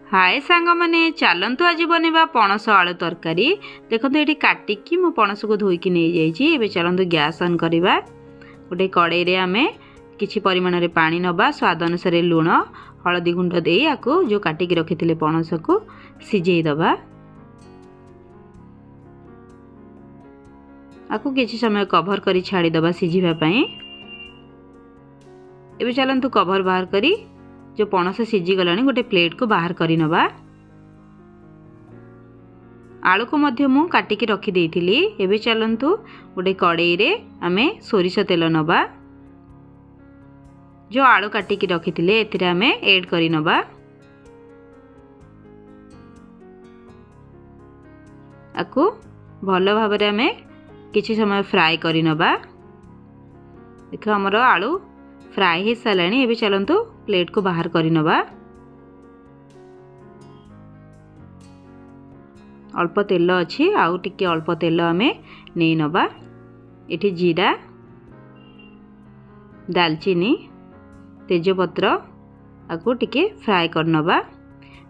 हाय सांग माने चलतु आज बनवा पणस आलू तरकारी। देखो ये काटिकी मो पणस को धोईकी नहीं जाइए। चलतु गैस ऑन करवा। गोटे कड़ाई रे आमे किछि परिमाण रे पानी नबा, स्वाद अनुसार लुण हलदी गुंड दे आकु जो काटिकी रखिथिले पणस को सिझेई दबा। आकु किछि समय कवर करी छाड़ी दबा सिझिबा पई। एबे चलतु कवर बाहर करी जो पणस सिझी गलानी गोटे प्लेट को बाहर करी नबा। आलू को मध्य मु काटिकी रखी देइथिली। एबे चलंतु गोटे कड़ाई रे आमे सोरिष तेल नबा। जो आलू काटिकी रखिथिले एथिरे आमे ऐड करी नबा। आकु भलो भाबरे आमे किछि समय फ्राई करी नबा। देखो हमर आलू फ्राई हो साराणी। एबे चलंतु प्लेट को बाहर करी नबा। अल्प तेल अच्छी आउ टिके अल्प तेल आमे नहीं नबा। एठी जीरा, दालचीनी, तेजपत्र आकु टिके फ्राई कर नबा।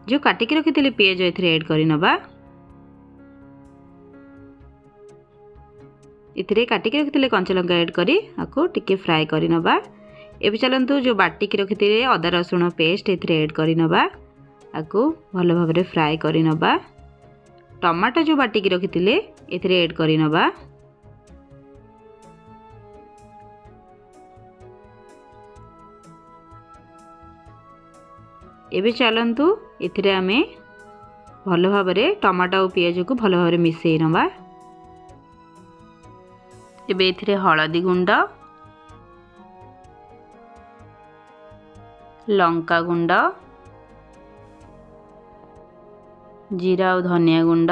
जो काटिकी रखिथिले पियाज एथिरे ऐड करी नबा। इथिरे काटिकी रखिथिले कंचा लंका ऐड करी आकु टिके फ्राई करी नबा। एबे चलंतु जो बाटिकी रखिथिले अदा रसुण पेस्ट एथिरे ऐड करी नबा। आकु भलो भाबरे फ्राई करी नबा। टमाटो जो बाटिकी रखिथिले एथिरे ऐड करी नबा। एबे चलंतु एथिरे आमे भलो भाबरे टमाटो और पियाज को भलो भाबरे मिसेई नबा। एबे एथिरे हळदी गुंड, लंका गुंड, जीरा और धनिया गुंड,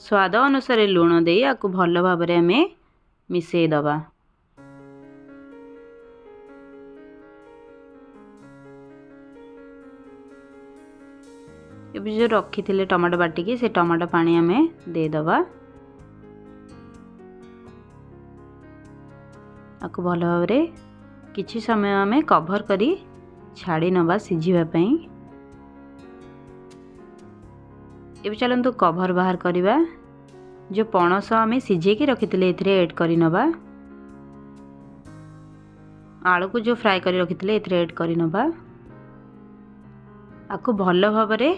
स्वाद अनुसार लुण दे आकु भलो भाबरे आमे मिसेई दबा। एबे जो रखिथिले टमाटो बाटिकी से टमाटो पानी आमे दे दबा। आकु भलो भाबरे किछि समय आमे कवर करी छाड़ी नबा सिझिबा पई। एबे चलंतु कवर बाहर करिबा। जो पणस आमे सिझे के रखिथिले एथिरे ऐड करी नबा। आलू को जो फ्राई करी रखिथिले एथिरे ऐड करी नबा। आकु भलो भाबरे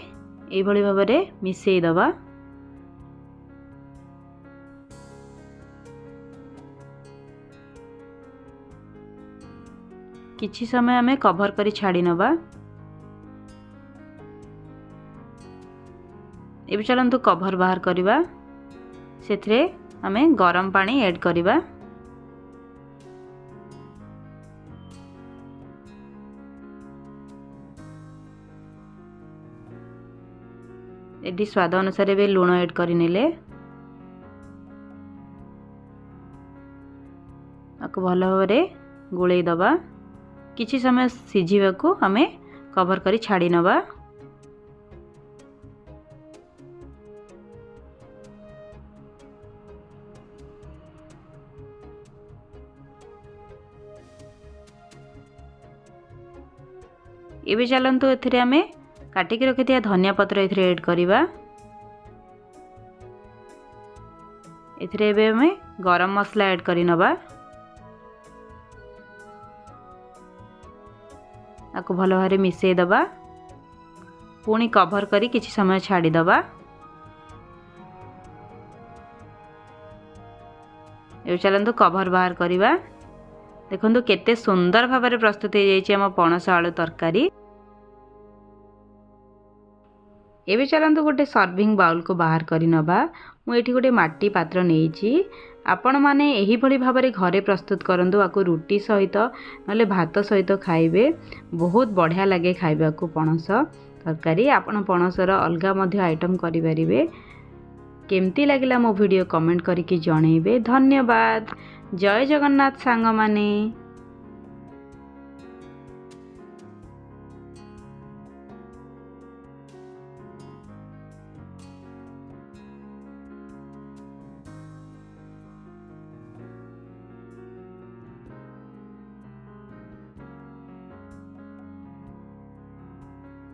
एई भली भाबरे मिसेई दबा। किछि समय आमे कवर करी छाड़ी नबा। एबे चलंतु कवर बाहर करिबा। सेथरे आमे गरम पानी ऐड करिबा। एडी स्वाद अनुसार बे लुण ऐड करि नेले। आकु भलो भाबरे गोळेई दबा। किछि समय सिझिबा को आमे कवर करी छाड़ी नबा। एबे चलंतु एथिरे आमे काटिकी रखिथिया धनिया पत्र एथिरे ऐड करिबा। एथिरे एबे आमे गरम मसला ऐड करि नबा। आकु भलो भाबरे मिसेई दबा। पुणी कवर करी किछि समय छाड़ी दबा। एबे चलंतु कवर बाहर करिबा। देखंतु केते सुंदर भाबरे प्रस्तुत हो जाइछि हम पणस आलू तरकारी। एबे चलंतु गोटे सर्विंग बाउल को बाहर करी नबा। मु एठी गोटे माटी पात्र नेइछि। आपण माने एही भली भाबरे घरे प्रस्तुत करंतु। आकु रुटी सहित नले भात सहित खाइबे बहुत बढ़िया लगे खाइबा को पणस तरकारी। आपण पणसर अलगा मध्य आइटम करि परिबे। केमती लागिला मो वीडियो कमेंट करिके जणैबे। धन्यवाद। जय जगन्नाथ सांग माने।